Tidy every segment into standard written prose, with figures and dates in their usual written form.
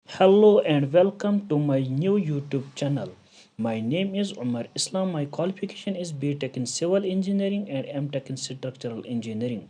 Hello and welcome to my new YouTube channel. My name is Umar Islam. My qualification is B.Tech in Civil Engineering and M.Tech in Structural Engineering.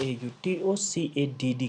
AUTO CADD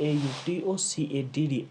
AUTO CADD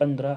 15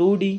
2D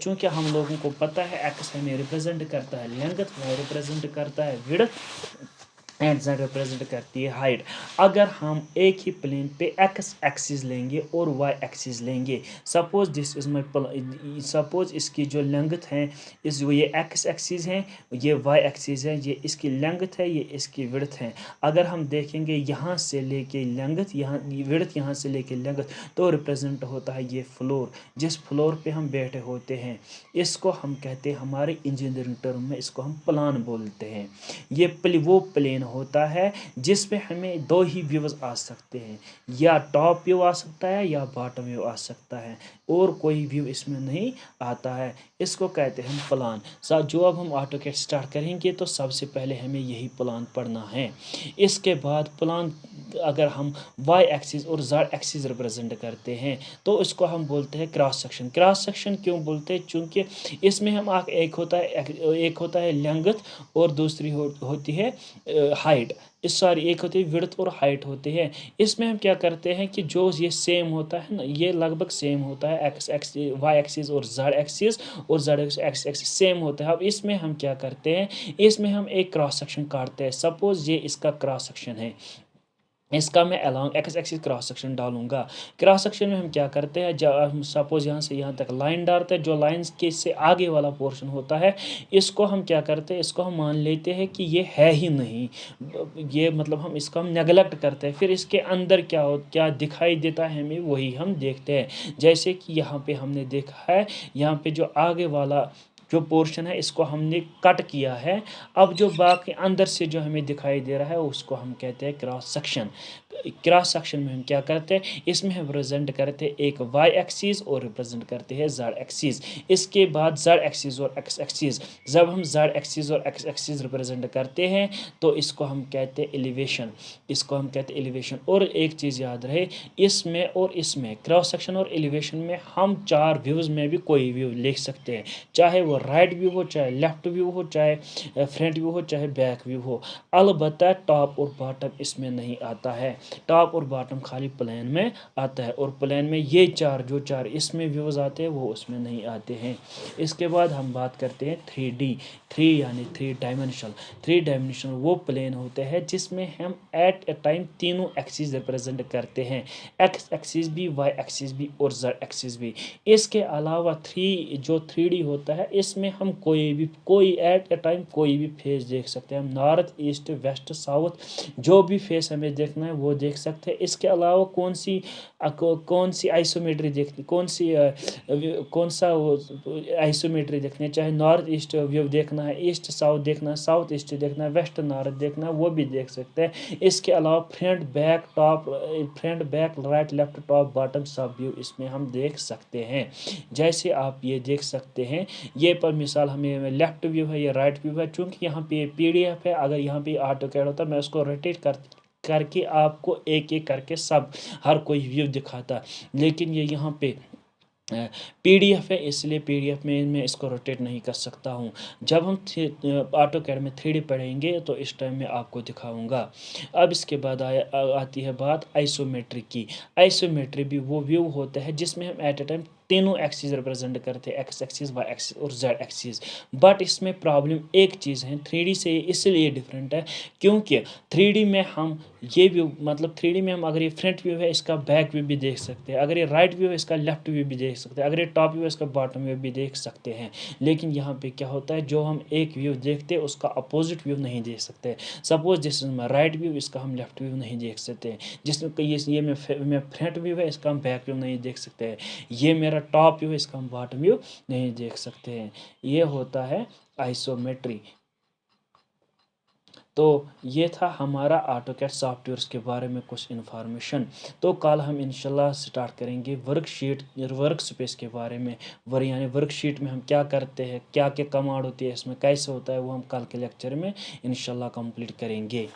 چونکہ ہم لوگوں کو پتہ ہے x ہمیں represent کرتا ہے length, Y represent کرتا ہے وڈتھ اینڈ زیڈ ریپرزینٹ کرتی ہے ہائٹ. اگر ہم ایک ہی پلین پہ ایکس ایکسیز لیں گے اور وائی ایکسیز لیں گے، suppose this is my suppose اس کی جو لینگتھ ہے یہ ایکس ایکسیز ہیں، یہ وائی ایکسیز ہے، یہ اس کی لینگتھ ہے، یہ اس کی وڈتھ ہے. اگر ہم دیکھیں گے یہاں سے لے کے لینگتھ، یہاں وڈتھ، یہاں سے لے کے لینگتھ، تو ریپرزینٹ ہوتا ہے یہ فلور، جس فلور پہ ہم بیٹھے ہوتے ہیں. اس کو ہم کہتے ہیں ہمارے انجینئرنگ ٹرم میں اس کو ہم پلان بولتے ہیں. یہ وہ پلین ہوتا ہے جس پہ ہمیں دو ہی ویوز آ سکتے ہیں، یا ٹاپ ویو آ سکتا ہے یا باٹم ویو آ سکتا ہے، اور کوئی ویو اس میں نہیں آتا ہے. اس کو کہتے ہیں پلان. جو اب ہم آٹو کیڈ سٹارٹ کریں گے تو سب سے پہلے ہمیں یہی پلان پڑھنا ہے. اس کے بعد پلان اگر ہم وائی ایکسیز اور زیڈ ایکسیز ریپرزینٹ کرتے ہیں تو اس کو ہم بولتے ہیں کراس سیکشن. کراس سیکشن کیوں بولتے ہیں؟ چونکہ اس میں ہم ایک ہوتا ہے لینگتھ اور دوسری ہوتی ہے ہائٹ. ایک ہوتی ہے وڈتھ اور ہائٹ ہوتی ہے. اس میں ہم کیا کرتے ہیں کہ جو یہ سیم ہوتا ہے نا، یہ لگ بھگ سیم ہوتا ہے ایکس وائی ایکسیز اور زیڈ ایکسیز، اور زیڈ ایکس ایکسیز سیم ہوتا ہے. اب اس میں ہم کیا کرتے ہیں، اس میں ہم ایک کراس سیکشن کاٹتے ہیں. سپوز یہ اس کا کراس سیکشن ہے، اس کا میں along X axis cross section ڈالوں گا. کراس سیکشن میں ہم کیا کرتے ہیں، جب ہم سپوز یہاں سے یہاں تک لائن ڈالتے ہیں، جو لائنس کے سے آگے والا پورشن ہوتا ہے اس کو ہم کیا کرتے ہیں، اس کو ہم مان لیتے ہیں کہ یہ ہے ہی نہیں. یہ مطلب ہم اس کو ہم نیگلیکٹ کرتے ہیں. پھر اس کے اندر کیا دکھائی دیتا ہے ہمیں وہی ہم دیکھتے ہیں. جیسے کہ یہاں پہ ہم نے دیکھا ہے، یہاں پہ جو آگے والا جو پورشن ہے اس کو ہم نے کٹ کیا ہے. اب جو باقی اندر سے جو ہمیں دکھائی دے رہا ہے اس کو ہم کہتے ہیں کراس سیکشن. کراس سیکشن میں ہم کیا کرتے ہیں، اس میں ہم ریپرزینٹ کرتے ہیں ایک وائی ایکسیز اور ریپرزینٹ کرتے ہیں زیڈ ایکسیز. اس کے بعد زیڈ ایکسیز اور ایکس ایکسیز. جب ہم زیڈ ایکسیز اور ایکس ایکسیز ریپرزینٹ کرتے ہیں تو اس کو ہم کہتے ہیں ایلیویشن. اس کو ہم کہتے ہیں ایلیویشن. اور ایک چیز یاد رہے، اس میں اور اس میں کراس سیکشن اور ایلیویشن میں ہم چار ویوز میں بھی کوئی ویو لکھ سکتے ہیں، چاہے وہ رائٹ ویو ہو، چاہے لیفٹ ویو ہو، چاہے فرنٹ ویو ہو، چاہے بیک ویو ہو. البتہ ٹاپ اور باٹم اس میں نہیں آتا ہے. ٹاپ اور باٹم خالی پلین میں آتا ہے، اور پلین میں یہ جو چار اس میں ویوز آتے ہیں وہ اس میں نہیں آتے ہیں. اس کے بعد ہم بات کرتے ہیں 3D. 3 یعنی 3 ڈائمینشنل. 3 ڈائمینشنل وہ پلین ہوتے ہیں جس میں ہم ایٹ اے ٹائم تینوں ایکسیز ریپرزینٹ کرتے ہیں، ایکس ایکسیز بھی، وائی ایکسیز بھی اور زیڈ ایکسیز بھی. اس کے علاوہ 3D ہوتا ہے، اس میں ہم کوئی ایٹ اے ٹائم کوئی بھی فیس دیکھ سکتے ہیں. ہم نارتھ ایسٹ ویسٹ ساؤتھ جو بھی فیس ہمیں دیکھنا ہے وہ دیکھ سکتے ہیں. اس کے علاوہ کون سی آئسومیٹری دیکھنی، کون سا آئسومیٹری دیکھنی ہے، چاہے نارتھ ایسٹ ویو دیکھنا ہے، ایسٹ ساؤتھ دیکھنا ہے، ساؤتھ ایسٹ دیکھنا ہے، ویسٹ نارتھ دیکھنا ہے، وہ بھی دیکھ سکتے ہیں. اس کے علاوہ front back right left top bottom سب ویو اس میں ہم دیکھ سکتے ہیں. جیسے آپ یہ دیکھ سکتے ہیں، یہ پر مثال ہمیں لیفٹ ویو ہے، یہ رائٹ ویو ہے. چونکہ یہاں پہ PDF ہے، اگر یہاں پہ آٹو کیڈ ہوتا میں اس کو روٹیٹ کر کے آپ کو ایک ایک کر کے ہر کوئی ویو دکھاتا. لیکن یہ یہاں پہ PDF ہے، اس لیے PDF میں اس کو روٹیٹ نہیں کر سکتا ہوں. جب ہم آٹو کیڈ میں 3D پڑھیں گے تو اس ٹائم میں آپ کو دکھاؤں گا. اب اس کے بعد آتی ہے بات آئسومیٹری کی. آئسومیٹری بھی وہ ویو ہوتا ہے جس میں ہم ایٹ اے ٹائم تینوں ایکسیز ریپرزینٹ کرتے ہیں، ایکس ایکسیز، وائی ایکسیز اور زیڈ ایکسیز. بٹ اس میں پرابلم ایک چیز ہے، 3D سے اس لیے ڈفرینٹ ہے کیونکہ 3D میں ہم یہ ویو مطلب 3D میں ہم اگر یہ فرنٹ ویو ہے اس کا بیک ویو بھی دیکھ سکتے ہیں، اگر یہ رائٹ ویو ہے اس کا لیفٹ ویو بھی دیکھ سکتے ہیں، اگر یہ ٹاپ ویو ہے اس کا باٹم ویو بھی دیکھ سکتے ہیں. لیکن یہاں پہ کیا ہوتا ہے، جو ہم ایک ویو دیکھتے ہیں اس کا اپوزٹ ویو نہیں دیکھ سکتے. سپوز جس میں رائٹ ویو، اس کا ہم لیفٹ ویو نہیں دیکھ سکتے. جس میں یہ میں فرنٹ ویو ہے اس کا ہم بیک ویو نہیں دیکھ سکتے ہیں. یہ میرا ٹاپ ویو ہے اس کا ہم باٹم ویو نہیں دیکھ سکتے ہیں. یہ ہوتا ہے آئسومیٹری. تو یہ تھا ہمارا آٹو کیڈ سافٹ ویئرس کے بارے میں کچھ انفارمیشن. تو کل ہم انشاءاللہ سٹارٹ کریں گے ورک سپیس کے بارے میں. یعنی ورک شیٹ میں ہم کیا کرتے ہیں، کیا کمانڈ ہوتی ہے، اس میں کیسے ہوتا ہے، وہ ہم کل کے لیکچر میں انشاءاللہ کمپلیٹ کریں گے.